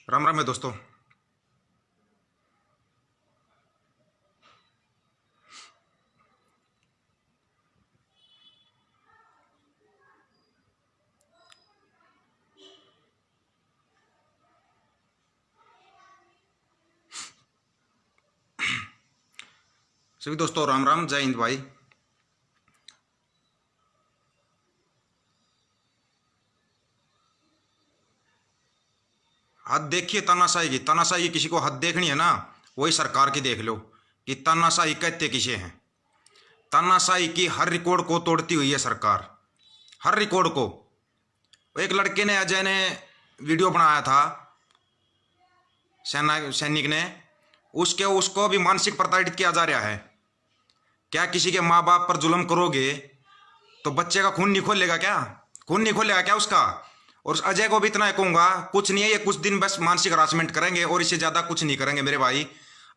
राम राम है दोस्तों। सभी दोस्तों राम राम, जय हिंद भाई। हद देखिए तानाशाही की। तानाशाही किसी को हद देखनी है ना, वही सरकार की देख लो कि तानाशाही कहते किसे हैं। तानाशाही की हर रिकॉर्ड को तोड़ती हुई है सरकार, हर रिकॉर्ड को। एक लड़के ने, अजय ने वीडियो बनाया था, सेना सैनिक ने, उसको भी मानसिक प्रताड़ित किया जा रहा है। क्या किसी के माँ बाप पर जुल्म करोगे तो बच्चे का खून नहीं खोलेगा क्या? खून नहीं खोलेगा क्या उसका? और अजय को भी इतना कहूंगा, कुछ नहीं है, ये कुछ दिन बस मानसिक हरासमेंट करेंगे और इससे ज्यादा कुछ नहीं करेंगे मेरे भाई।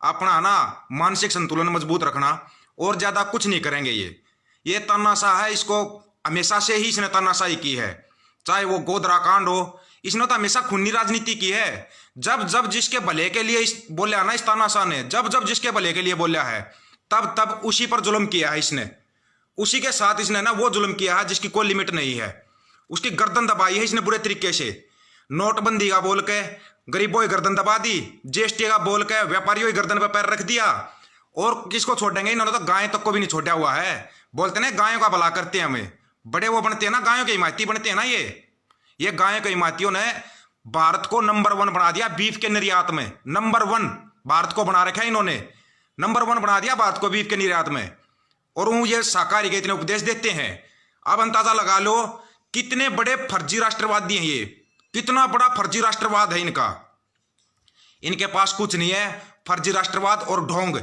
अपना ना मानसिक संतुलन मजबूत रखना, और ज्यादा कुछ नहीं करेंगे। ये तानाशाह है, इसको हमेशा से ही इसने तानाशाही की है। चाहे वो गोधरा कांड हो, इसने तो हमेशा खूनी राजनीति की है। जब जब जिसके भले के लिए बोला ना, इस तानाशाह ने जब जब जिसके भले के लिए बोला है, तब तब उसी पर जुल्म किया है इसने। उसी के साथ इसने ना वो जुल्म किया है जिसकी कोई लिमिट नहीं है। उसकी गर्दन दबाई है इसने बुरे तरीके से। नोटबंदी का बोल के गरीबों की गर्दन दबा दी, जीएसटी का बोल के व्यापारियों की गर्दन पर पैर रख दिया। और किसको छोड़ेंगे? इन्होंने तो गाय तक को भी नहीं छोड़ा हुआ है। बोलते ना गायों का भला करते हैं हमें, बड़े वो बनते हैं ना, गायों के हिमायती बनते हैं ना। ये गायों के हिमायतियों ने भारत को नंबर 1 बना दिया बीफ के निर्यात में। नंबर 1 भारत को बना रखा है इन्होंने, नंबर 1 बना दिया भारत को बीफ के निर्यात में। और वो ये शाकाहारी के इतने उपदेश देते हैं। अब अंदाजा लगा लो कितने बड़े फर्जी राष्ट्रवादी हैं ये, कितना बड़ा फर्जी राष्ट्रवाद है इनका। इनके पास कुछ नहीं है, फर्जी राष्ट्रवाद और ढोंग।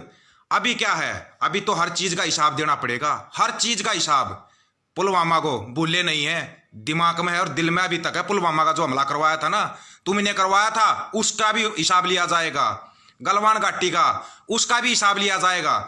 अभी क्या है, अभी तो हर चीज का हिसाब देना पड़ेगा, हर चीज का हिसाब। पुलवामा को भूले नहीं है, दिमाग में है और दिल में अभी तक है। पुलवामा का जो हमला करवाया था ना, तुमने करवाया था, उसका भी हिसाब लिया जाएगा। गलवान घाटी का, उसका भी हिसाब लिया जाएगा।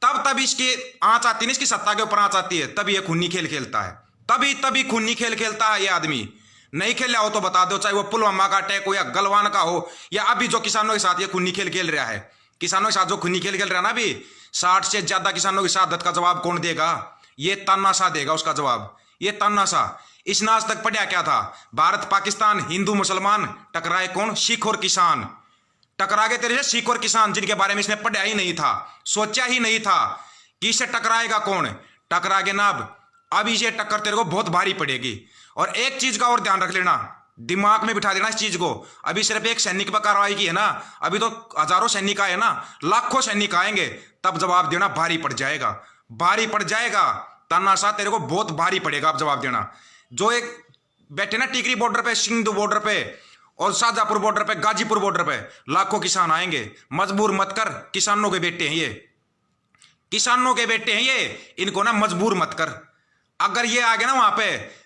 तब इसकी आंच आती है, इसकी सत्ता के ऊपर आंच आती है, तभी ये खूनी खेल खेलता है। तभी खूनी खेल खेलता है ये आदमी। नहीं खेला हो तो बता दो, चाहे वो पुलवामा का अटैक हो या गलवान का हो, या अभी जो किसानों के साथ ये खूनी खेल खेल रहा है। किसानों के साथ जो खूनी खेल खेल रहा है ना, अभी 60 से ज्यादा किसानों की शहादत का जवाब कौन देगा? ये तानाशाह देगा उसका जवाब। ये तानाशाह। इसने आज तक पढ़ा क्या था? भारत पाकिस्तान, हिंदू मुसलमान, टकराए कौन? सिख और किसान। टकरा गए तेरे से सिख और किसान, जिनके बारे में इसने पढ़ा ही नहीं था, सोचा ही नहीं था कि इससे टकराएगा कौन। टकरा गए ना। अब ये टक्कर तेरे को बहुत भारी पड़ेगी। और एक चीज का और ध्यान रख लेना, दिमाग में बिठा देना इस चीज को। अभी सिर्फ एक सैनिक पर कार्रवाई की है ना, अभी तो हजारों सैनिक आए ना, लाखों सैनिक आएंगे, तब जवाब देना भारी पड़ जाएगा, भारी पड़ जाएगा। तानाशाह तेरे को बहुत भारी पड़ेगा अब जवाब देना। जो एक बैठे ना टिकरी बॉर्डर पे, सिंधु बॉर्डर पे और शाहजहांपुर बॉर्डर पे, गाजीपुर बॉर्डर पे लाखों किसान आएंगे। मजबूर मत कर, किसानों के बेटे हैं ये, किसानों के बेटे हैं ये, इनको ना मजबूर मत कर। अगर ये आ गए ना वहां पे,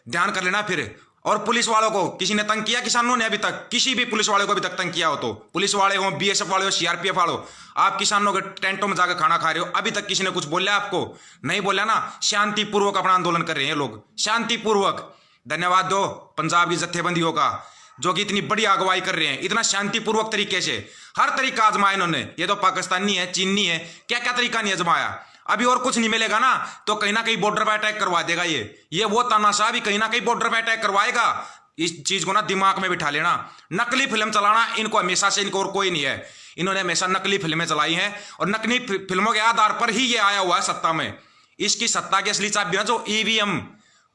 ध्यान कर लेना फिर। और पुलिस वालों को किसी ने तंग किया? किसानों ने अभी तक किसी भी पुलिस वाले को अभी तक तंग किया हो तो, पुलिस वाले हो, बीएसएफ वाले हो, सीआरपीएफ वाले हो, आप किसानों के टेंटों में जाकर खाना खा रहे हो, अभी तक किसी ने कुछ बोला आपको? नहीं बोला ना। शांतिपूर्वक अपना आंदोलन कर रहे हैं लोग, शांतिपूर्वक। धन्यवाद दो पंजाब की जत्थेबंदियों का, जो कि इतनी बड़ी अगुवाई कर रहे हैं, इतना शांतिपूर्वक तरीके से। हर तरीका आजमाया इन्होंने। ये तो पाकिस्तानी है, चीनी है, क्या क्या तरीका नहीं आजमाया। अभी और कुछ नहीं मिलेगा ना तो कहीं ना कहीं बॉर्डर पे अटैक करवा देगा ये वो तानाशाह भी कहीं ना कहीं बॉर्डर पे अटैक करवाएगा। इस चीज को ना दिमाग में बिठा लेना। नकली फिल्म चलाना इनको हमेशा से, इनको और कोई नहीं है। इन्होंने हमेशा नकली फिल्में चलाई हैं और नकली फिल्मों के आधार पर ही ये आया हुआ है सत्ता में। इसकी सत्ता की असली चाबी जो ईवीएम,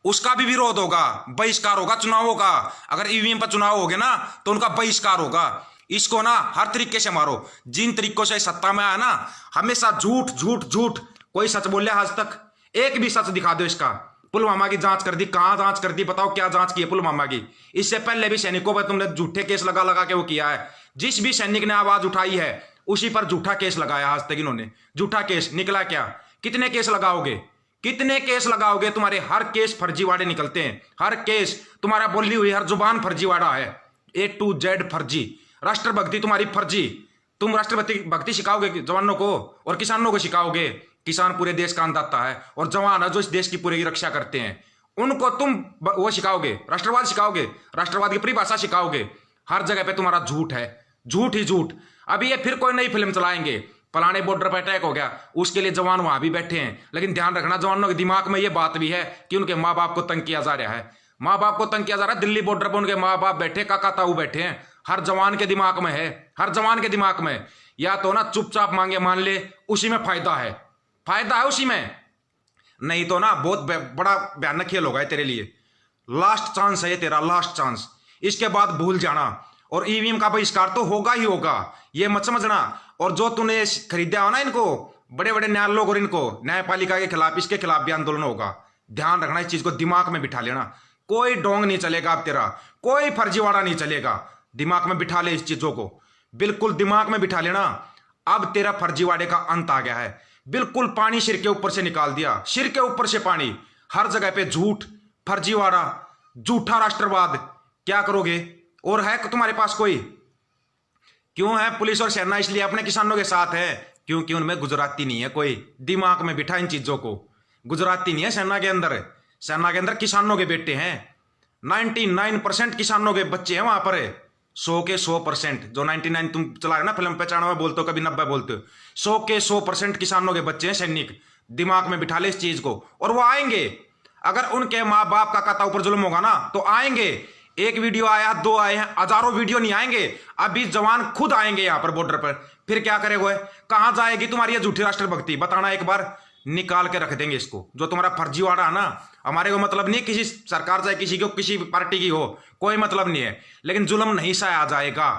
उसका भी विरोध होगा, बहिष्कार होगा चुनावों का। अगर ईवीएम पर चुनाव हो गए ना तो उनका बहिष्कार होगा। इसको ना हर तरीके से मारो। जिन तरीकों से सत्ता में आया ना, हमेशा झूठ झूठ झूठ। कोई सच बोले आज तक? एक भी सच दिखा दो इसका। पुलवामा की जांच कर दी, कहां जांच कर दी? बताओ क्या जांच की है पुलवामा की? इससे पहले भी सैनिकों पर तुमने झूठे केस लगा लगा के वो किया है। जिस भी सैनिक ने आवाज उठाई है उसी पर झूठा केस लगाया आज तक इन्होंने। झूठा केस निकला क्या? कितने केस लगाओगे, कितने केस लगाओगे? तुम्हारे हर केस फर्जीवाड़े निकलते हैं, हर केस। तुम्हारा बोली हुई हर जुबान फर्जीवाड़ा है, A to Z फर्जी। राष्ट्रभक्ति तुम्हारी फर्जी। तुम राष्ट्रभक्ति भक्ति सिखाओगे जवानों को और किसानों को सिखाओगे। किसान पूरे देश का अन्नदाता है और जवान है जो इस देश की पूरी रक्षा करते हैं, उनको तुम वो सिखाओगे, राष्ट्रवाद सिखाओगे, राष्ट्रवाद की परिभाषा सिखाओगे। हर जगह पे तुम्हारा झूठ है, झूठ ही झूठ। अभी ये फिर कोई नई फिल्म चलाएंगे, फलाने बॉर्डर पर अटैक हो गया, उसके लिए जवान वहां भी बैठे हैं। लेकिन ध्यान रखना, जवानों के दिमाग में ये बात भी है कि उनके माँ बाप को तंग किया जा रहा है, माँ बाप को तंग किया जा रहा है। दिल्ली बॉर्डर पर उनके माँ बाप बैठे, काका ताऊ बैठे हैं, हर जवान के दिमाग में है, हर जवान के दिमाग में। या तो ना चुपचाप मांगे मान ले, उसी में फायदा है, फायदा है उसी में, नहीं तो ना बहुत बड़ा भयानक खेल होगा तेरे लिए। लास्ट चांस है ये तेरा, लास्ट चांस, इसके बाद भूल जाना। और ईवीएम का बहिष्कार तो होगा ही होगा, ये मत समझना। और जो तूने खरीदा हो ना इनको, बड़े बड़े न्याय लोग और इनको न्यायपालिका के खिलाफ, इसके खिलाफ भी आंदोलन होगा। ध्यान रखना, इस चीज को दिमाग में बिठा लेना। कोई डोंग नहीं चलेगा अब तेरा, कोई फर्जीवाड़ा नहीं चलेगा। दिमाग में बिठा ले इस चीजों को, बिल्कुल दिमाग में बिठा लेना। अब तेरा फर्जीवाड़े का अंत आ गया है, बिल्कुल पानी सिर के ऊपर से निकाल दिया, सिर के ऊपर से पानी। हर जगह पे झूठ, फर्जीवाड़ा, झूठा राष्ट्रवाद। क्या करोगे? और है तुम्हारे पास कोई? क्यों है पुलिस और सेना? इसलिए अपने किसानों के साथ है क्योंकि उनमें गुजराती नहीं है कोई। दिमाग में बिठा इन चीजों को, गुजराती नहीं है सेना के अंदर। सेना के अंदर किसानों के बेटे हैं, 99% किसानों के बच्चे हैं वहां पर। 100 के 100%, जो 99 तुम चला रहे ना फिल्म पे, 95 बोलते हो, कभी 90 बोलते हो, 100 के 100% किसानों के बच्चे हैं सैनिक। दिमाग में बिठा ले इस चीज को। और वो आएंगे, अगर उनके माँ बाप का काका ऊपर जुल्म होगा ना तो आएंगे। एक वीडियो आया, 2 आए हैं, हजारों वीडियो नहीं आएंगे। अभी जवान खुद आएंगे यहाँ पर बॉर्डर पर, फिर क्या करेगा? कहां जाएगी तुम्हारी ये झूठी राष्ट्रभक्ति? बताना एक बार, निकाल के रख देंगे इसको। जो तुम्हारा फर्जीवाड़ा है ना, हमारे को मतलब नहीं किसी सरकार चाहे किसी को, किसी पार्टी की हो, कोई मतलब नहीं है। लेकिन जुल्म नहीं सहा जाएगा।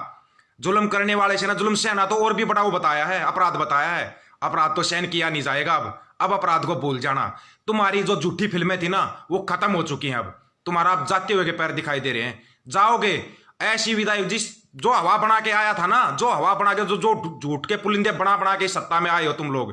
जुल्म करने वाले से ना जुल्म सहना तो और भी बड़ा वो बताया है, अपराध बताया है। अपराध तो सहन किया नहीं जाएगा। अब अपराध को भूल जाना। तुम्हारी जो झूठी फिल्में थी ना वो खत्म हो चुकी हैं। अब तुम्हारा अब जाते हुए के पैर दिखाई दे रहे हैं। जाओगे ऐसी विदाई, जिस जो हवा बना के आया था ना, जो हवा बना के, जो झूठ के पुलिंदे बना बना के सत्ता में आए हो तुम लोग,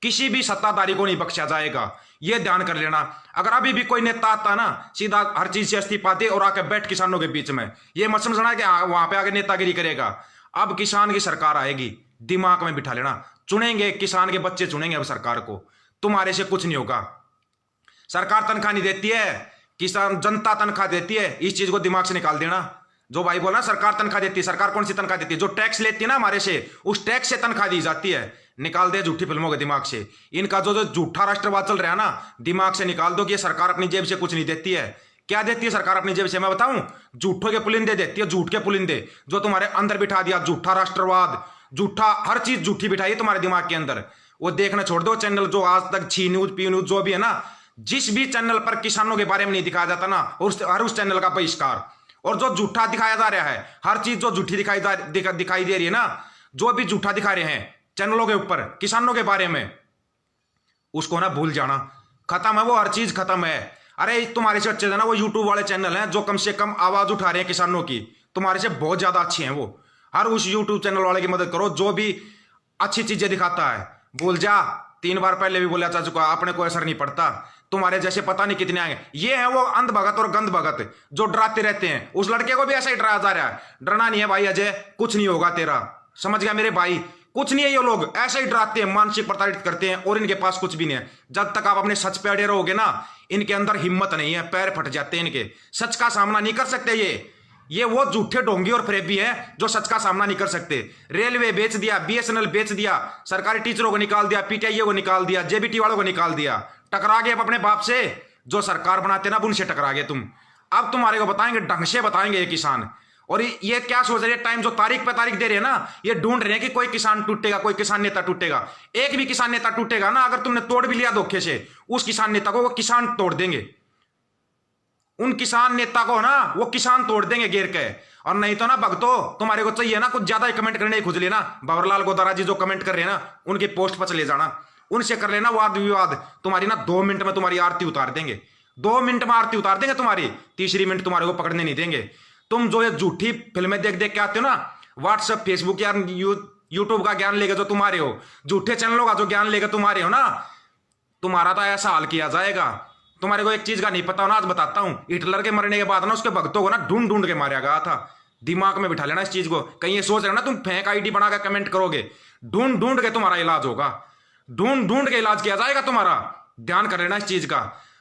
किसी भी सत्ताधारी को नहीं बख्शा जाएगा। यह ध्यान कर लेना। अगर अभी भी कोई नेता आता ना, सीधा हर चीज से इस्तीफा दे और आके बैठ किसानों के बीच में, यह मत समझना कि वहां पे आके नेतागिरी करेगा। अब किसान की सरकार आएगी, दिमाग में बिठा लेना। चुनेंगे किसान के बच्चे, चुनेंगे अब सरकार को। तुम्हारे से कुछ नहीं होगा। सरकार तनख्वाह नहीं देती है, किसान जनता तनख्वाह देती है। इस चीज को दिमाग से निकाल देना। जो भाई बोला सरकार तनख्वाह देती है, सरकार कौन सी तनख्वाह देती है? जो टैक्स लेती है ना हमारे से, उस टैक्स से तनख्वाह दी जाती है। निकाल दे झूठी फिल्मों के दिमाग से। इनका जो झूठा राष्ट्रवाद चल रहा है ना, दिमाग से निकाल दो कि ये सरकार अपनी जेब से कुछ नहीं देती है। क्या देती है सरकार अपनी जेब से? मैं बताऊं, झूठों के पुलिंदे देती है, झूठ के पुलिंदे, जो तुम्हारे अंदर बिठा दिया। झूठा राष्ट्रवाद, झूठा हर चीज झूठी बिठाई है तुम्हारे दिमाग के अंदर। वो देखना छोड़ दो चैनल, जो आज तक छी न्यूज, पी न्यूज, जो भी है ना, जिस भी चैनल पर किसानों के बारे में नहीं दिखाया जाता ना, हर उस चैनल का बहिष्कार। और जो झूठा दिखाया जा रहा है, हर चीज जो झूठी दिखाई दे रही है ना, जो भी झूठा दिखा रहे हैं चैनलों के ऊपर किसानों के बारे में, उसको ना भूल जाना। खत्म है वो, हर चीज खत्म है। अरे तुम्हारे से अच्छे है ना वो यूट्यूब वाले चैनल हैं जो कम से कम आवाज उठा रहे हैं किसानों की, तुम्हारे से बहुत ज्यादा अच्छे हैं वो। हर उस यूट्यूब चैनल वाले की मदद करो जो भी अच्छी चीजें दिखाता है। भूल जा, 3 बार पहले भी बोला जा चुका, अपने को असर नहीं पड़ता। तुम्हारे जैसे पता नहीं कितने आएंगे। ये है वो अंध भगत और गंध भगत जो डराते रहते हैं। उस लड़के को भी ऐसा ही डराया जा रहा है। डरना नहीं है भाई अजय, कुछ नहीं होगा तेरा, समझ गया मेरे भाई? कुछ नहीं है। ये लोग ऐसे ही डराते हैं, मानसिक प्रताड़ित करते हैं, और इनके पास कुछ भी नहीं है। जब तक आप अपने सच पे अड़े रहोगे ना, इनके अंदर हिम्मत नहीं है, पैर फट जाते हैं इनके। सच का सामना नहीं कर सकते ये वो झूठे ढोंगी और फरेबी है जो सच का सामना नहीं कर सकते। रेलवे बेच दिया, बीएसएनएल बेच दिया, सरकारी टीचरों को निकाल दिया, पीटीआई को निकाल दिया, जेबीटी वालों को निकाल दिया। टकरा गए अब अपने बाप से, जो सरकार बनाते ना उनसे टकरा गए तुम। अब तुम्हारे को बताएंगे, ढंग से बताएंगे ये किसान। और ये क्या सोच रहे हैं, टाइम जो तारीख पे तारीख दे रहे हैं ना, ये ढूंढ रहे हैं कि कोई किसान टूटेगा, कोई किसान नेता टूटेगा। एक भी किसान नेता टूटेगा ना, अगर तुमने तोड़ भी लिया धोखे से, उस किसान नेता को वो किसान तोड़ देंगे। उन किसान नेता को ना वो किसान तोड़ देंगे गिर के। और नहीं तो ना भगतो, तुम्हारे को चाहिए ना कुछ ज्यादा ही कमेंट करने की खुजली ना, भंवरलाल गोदारा जी जो कमेंट कर रहे हैं ना, उनकी पोस्ट पर चले जाना, उनसे कर लेना वाद विवाद। तुम्हारी ना 2 मिनट में तुम्हारी आरती उतार देंगे, 2 मिनट में आरती उतार देंगे तुम्हारी। तीसरी मिनट तुम्हारे को पकड़ने नहीं देंगे। तुम जो ये झूठी फिल्में देख देख के आते हो ना, व्हाट्सएप, फेसबुक या यूट्यूब का ज्ञान लेके जो तुम्हारे हो, झूठे चैनलों का जो ज्ञान लेके तुम्हारे हो ना, तुम्हारा तो ऐसा हाल किया जाएगा। तुम्हारे को एक चीज का नहीं पता हो ना, आज बताता हूं। हिटलर के मरने के बाद ना उसके भक्तों को ना ढूंढ ढूंढ के मारा गया था। दिमाग में बिठा लेना इस चीज को। कहीं ये सोच रहे हो ना तुम फेक आईडी बनाकर कमेंट करोगे, ढूंढ ढूंढ के तुम्हारा इलाज होगा, ढूंढ ढूंढ के इलाज किया जाएगा तुम्हारा। ध्यान कर लेना इस चीज का।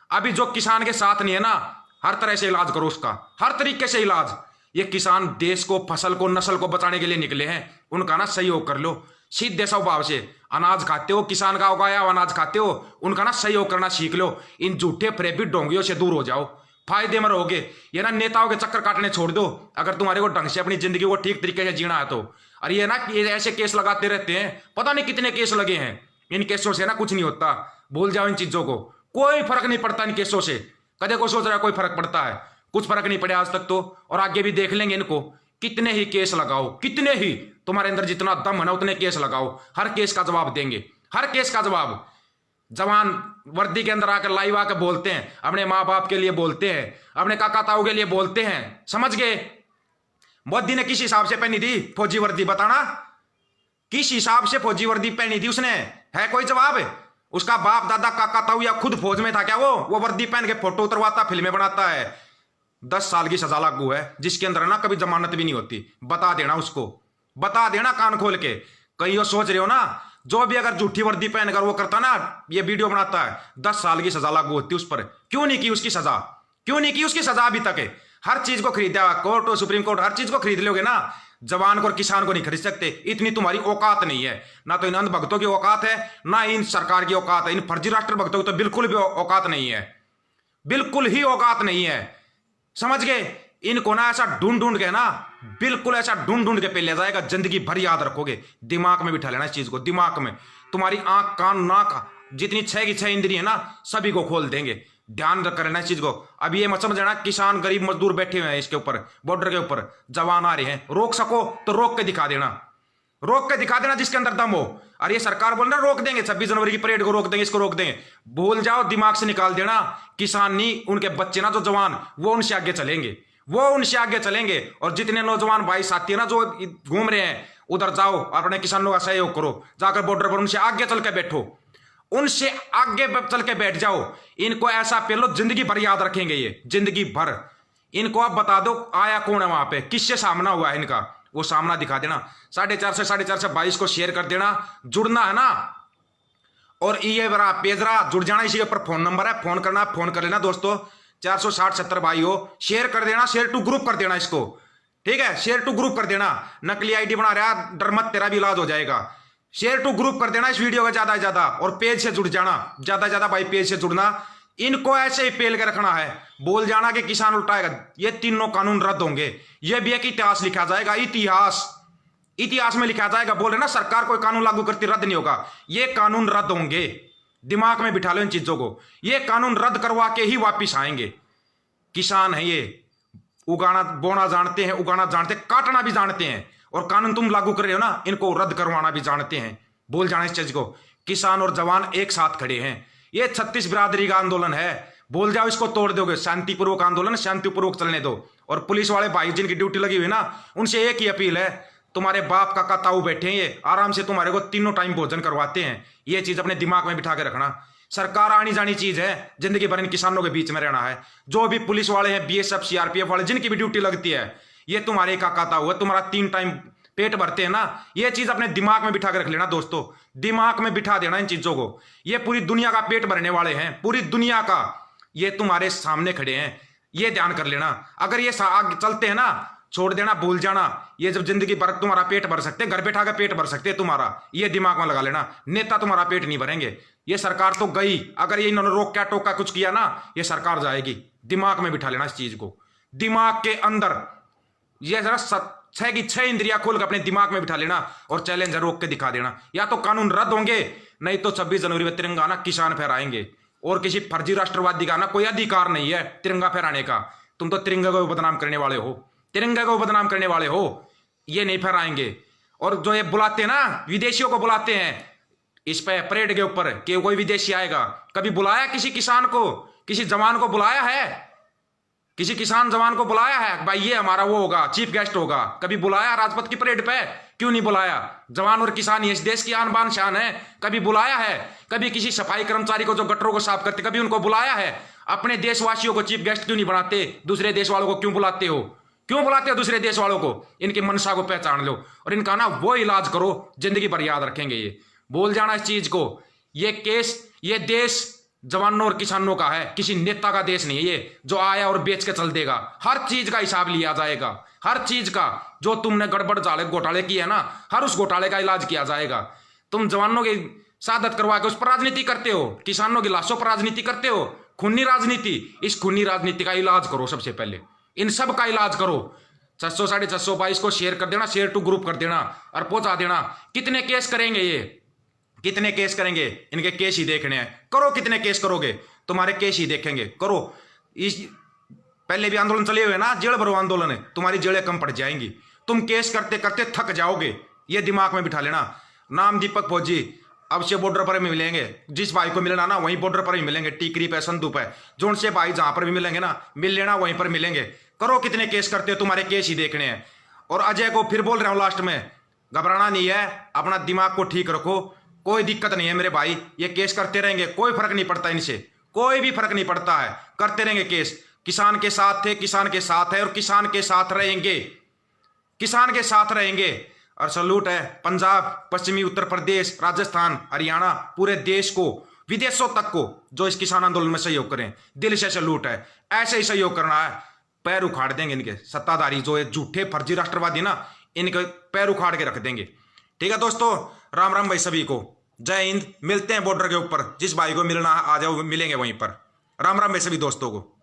अभी जो किसान के साथ नहीं है ना, हर तरह से इलाज करो उसका, हर तरीके से इलाज। ये किसान देश को, फसल को, नस्ल को बचाने के लिए निकले हैं, उनका ना सहयोग कर लो सीधे स्वभाव से। अनाज खाते हो, किसान का उगाया अनाज खाते हो, उनका ना सहयोग करना सीख लो। इन झूठे प्रेरित ढोंगियों से दूर हो जाओ, फायदे में रहोगे। ये ना नेताओं के चक्कर काटने छोड़ दो अगर तुम्हारे को ढंग से अपनी जिंदगी को ठीक तरीके से जीना है तो। और ये ना ये ऐसे केस लगाते रहते हैं, पता नहीं कितने केस लगे हैं। इन केसों से ना कुछ नहीं होता, भूल जाओ इन चीजों को, कोई फर्क नहीं पड़ता इन केसों से। कदे को सोच रहा है कोई फर्क पड़ता है? कुछ फर्क नहीं पड़े आज तक तो, और आगे भी देख लेंगे इनको। कितने ही केस लगाओ, कितने ही, तुम्हारे अंदर जितना दम है ना उतने केस लगाओ, हर केस का जवाब देंगे, हर केस का जवाब। जवान वर्दी के अंदर आकर लाइव आकर बोलते हैं, अपने माँ बाप के लिए बोलते हैं, अपने काका ताऊ के लिए बोलते हैं, समझ गए? मोदी ने किस हिसाब से पहनी थी फौजी वर्दी, बताना किस हिसाब से फौजी वर्दी पहनी थी उसने? है कोई जवाब? उसका बाप दादा काका ताऊ या खुद फौज में था क्या? वो वर्दी पहन के फोटो उतरवाता, फिल्में बनाता है। 10 साल की सजा लागू है, जिसके अंदर ना कभी जमानत भी नहीं होती। बता देना उसको, बता देना कान खोल के। कहीं सोच रहे हो ना, जो भी अगर झूठी वर्दी पहनकर वो करता ना, ये वीडियो बनाता है, 10 साल की सजा लागू होती उस पर। क्यों नहीं की उसकी सजा? क्यों नहीं की उसकी सजा अभी तक? है हर चीज को खरीदा, कोर्ट और सुप्रीम कोर्ट हर चीज को खरीद लोगे ना, जवान को और किसान को नहीं खरीद सकते। इतनी तुम्हारी औकात नहीं है, ना तो इन अंध भक्तों की औकात है, ना इन सरकार की औकात है। इन फर्जी राष्ट्र भक्तों की तो बिल्कुल भी औकात नहीं है, बिल्कुल ही औकात नहीं है, समझ गए? इनको ना ऐसा ढूंढ ढूंढ के ना, बिल्कुल ऐसा ढूंढ ढूंढ के पे ले जाएगा, जिंदगी भर याद रखोगे। दिमाग में बिठा लेना इस चीज को, दिमाग में। तुम्हारी आंख कान नाक जितनी 6 की 6 इंद्रिय है ना, सभी को खोल देंगे। ध्यान रख लेना इस चीज को। अब ये मत समझ लेना किसान गरीब मजदूर बैठे हुए हैं इसके ऊपर, बॉर्डर के ऊपर, जवान आ रहे हैं, रोक सको तो रोक के दिखा देना, रोक के दिखा देना जिसके अंदर दम हो। और ये सरकार बोल रहा रोक देंगे, 26 जनवरी की परेड को रोक देंगे, इसको रोक देंगे, भूल जाओ, दिमाग से निकाल देना। किसान नहीं, उनके बच्चे ना जो जवान, वो उनसे आगे चलेंगे, वो उनसे आगे चलेंगे। और जितने नौजवान भाई साथी है ना जो घूम रहे हैं, उधर जाओ, अपने किसानों का सहयोग करो, जाकर बॉर्डर पर उनसे आगे चल के बैठो, उनसे आगे चल के बैठ जाओ। इनको ऐसा पेलो, जिंदगी भर याद रखेंगे ये, जिंदगी भर। इनको आप बता दो आया कौन है वहां पे, किससे सामना हुआ है इनका, वो सामना दिखा देना। 450 से 22 को शेयर कर देना, जुड़ना है ना। और ये बरा पेजरा जुड़ जाना, इसी के ऊपर फोन नंबर है, फोन करना, फोन कर लेना दोस्तों। 460-70 भाई हो, शेयर कर देना, शेयर टू ग्रुप कर देना इसको, ठीक है? शेयर टू ग्रुप कर देना। नकली आईडी बना रहा, डर मत, तेरा भी इलाज हो जाएगा। शेयर टू ग्रुप कर देना इस वीडियो का ज्यादा से ज्यादा, और पेज से जुड़ जाना, ज्यादा से ज्यादा भाई पेज से जुड़ना। इनको ऐसे ही पेल के रखना है, बोल जाना कि किसान उल्टाएगा। ये तीनों कानून रद्द होंगे, ये भी एक इतिहास लिखा जाएगा, इतिहास, इतिहास में लिखा जाएगा। बोल रहे ना सरकार कोई कानून लागू करती रद्द नहीं होगा, ये कानून रद्द होंगे। दिमाग में बिठा लो इन चीजों को, ये कानून रद्द करवा के ही वापिस आएंगे। किसान है ये, उगाना बोना जानते हैं, उगाना जानते हैं, काटना भी जानते हैं, और कानून तुम लागू कर रहे हो ना, इनको रद्द करवाना भी जानते हैं। भूल जाना इस चीज को। किसान और जवान एक साथ खड़े हैं, ये 36 बिरादरी का आंदोलन है, भूल जाओ, इसको तोड़ दोगे। शांतिपूर्वक आंदोलन, शांतिपूर्वक चलने दो। और पुलिस वाले भाई जिनकी ड्यूटी लगी हुई ना, उनसे एक ही अपील है, तुम्हारे बाप काका ताऊ बैठे हैं, ये आराम से तुम्हारे को तीनों टाइम भोजन करवाते हैं। ये चीज अपने दिमाग में बिठा के रखना। सरकार आनी जानी चीज है, जिंदगी भर इन किसानों के बीच में रहना है। जो भी पुलिस वाले हैं, बीएसएफ सीआरपीएफ वाले, जिनकी भी ड्यूटी लगती है, ये तुम्हारे काका ताऊ है, तुम्हारा 3 टाइम पेट भरते हैं ना। ये चीज अपने दिमाग में बिठा के रख लेना दोस्तों, दिमाग में बिठा देना इन चीजों को। ये पूरी दुनिया का पेट भरने वाले हैं, पूरी दुनिया का, ये तुम्हारे सामने खड़े हैं, ये ध्यान कर लेना। अगर ये आगे चलते हैं ना, छोड़ देना, भूल जाना। ये जब जिंदगी भर तुम्हारा पेट भर सकते हैं, घर बैठा के पेट भर सकते हैं तुम्हारा, ये दिमाग में लगा लेना। नेता तुम्हारा पेट नहीं भरेंगे। ये सरकार तो गई, अगर ये इन्होंने रोक क्या टोका कुछ किया ना, ये सरकार जाएगी। दिमाग में बिठा लेना इस चीज को, दिमाग के अंदर। ये जरा 6 की 6 इंद्रियां खोल कर अपने दिमाग में बिठा लेना, और चैलेंज रोक के दिखा देना। या तो कानून रद्द होंगे, नहीं तो 26 जनवरी में तिरंगा ना किसान फहराएंगे। और किसी फर्जी राष्ट्रवादी का ना कोई अधिकार नहीं है तिरंगा फहराने का। तुम तो तिरंगा को बदनाम करने वाले हो, तिरंगा को बदनाम करने वाले हो। ये नहीं फहराएंगे। और जो ये बुलाते हैं ना, विदेशियों को बुलाते हैं इस पे परेड के ऊपर कि कोई विदेशी आएगा, कभी बुलाया किसी किसान को, किसी जवान को बुलाया है? किसी किसान जवान को बुलाया है भाई, ये हमारा वो होगा, चीफ गेस्ट होगा? कभी बुलाया राजपथ की परेड पे? क्यों नहीं बुलाया? जवान और किसान ये इस देश की आन बान शान है, कभी बुलाया है? कभी किसी सफाई कर्मचारी को जो गटरों को साफ करते, कभी उनको बुलाया है? अपने देशवासियों को चीफ गेस्ट क्यों नहीं बनाते? दूसरे देश वालों को क्यों बुलाते हो? क्यों बुलाते हो दूसरे देश वालों को? इनकी मनसा को पहचान लो और इनका ना वो इलाज करो, जिंदगी भर याद रखेंगे ये। बोल जाना इस चीज को। ये केस, ये देश जवानों और किसानों का है, किसी नेता का देश नहीं है ये जो आया और बेच के चल देगा। हर चीज का हिसाब लिया जाएगा, हर चीज का। जो तुमने गड़बड़ घोटाले किए है ना, हर उस घोटाले का इलाज किया जाएगा। तुम जवानों की शहादत करवा के उस पर राजनीति करते हो, किसानों की लाशों पर राजनीति करते हो, खूनी राजनीति। इस खूनी राजनीति का इलाज करो, सबसे पहले इन सब का इलाज करो। 600 622 को शेयर कर देना, शेयर टू ग्रुप कर देना और पहुंचा देना। कितने केस करेंगे ये, कितने केस करेंगे? इनके केस ही देखने हैं। करो, कितने केस करोगे? तुम्हारे केस ही देखेंगे, करो। इस पहले भी आंदोलन चले हुए ना, जेल भरो आंदोलन है, तुम्हारी जेलें कम पड़ जाएंगी। तुम केस करते करते थक जाओगे, ये दिमाग में बिठा लेना। नाम दीपक फौजी, अब से बॉर्डर पर भी मिलेंगे। जिस भाई को मिलना ना वहीं बॉर्डर पर भी मिलेंगे, टीकरी पे, संदू पे, जो उनसे भाई जहां पर भी मिलेंगे ना, मिल लेना, वहीं पर मिलेंगे। करो, कितने केस करते हो, तुम्हारे केस ही देखने हैं। और अजय को फिर बोल रहा हूं लास्ट में, घबराना नहीं है, अपना दिमाग को ठीक रखो, कोई दिक्कत नहीं है मेरे भाई। ये केस करते रहेंगे, कोई फर्क नहीं पड़ता इनसे, कोई भी फर्क नहीं पड़ता है, करते रहेंगे केस। किसान के साथ थे, किसान के साथ है और किसान के साथ रहेंगे, किसान के साथ रहेंगे। और सलूट है पंजाब, पश्चिमी उत्तर प्रदेश, राजस्थान, हरियाणा, पूरे देश को, विदेशों तक को, जो इस किसान आंदोलन में सहयोग करें। दिल से सलूट है, ऐसे ही सहयोग करना है। पैर उखाड़ देंगे इनके सत्ताधारी, जो है झूठे फर्जी राष्ट्रवादी ना, इनके पैर उखाड़ के रख देंगे। ठीक है दोस्तों, राम राम भाई सभी को, जय हिंद। मिलते हैं बॉर्डर के ऊपर, जिस भाई को मिलना आ जाओ, मिलेंगे वहीं पर। राम राम भाई सभी दोस्तों को।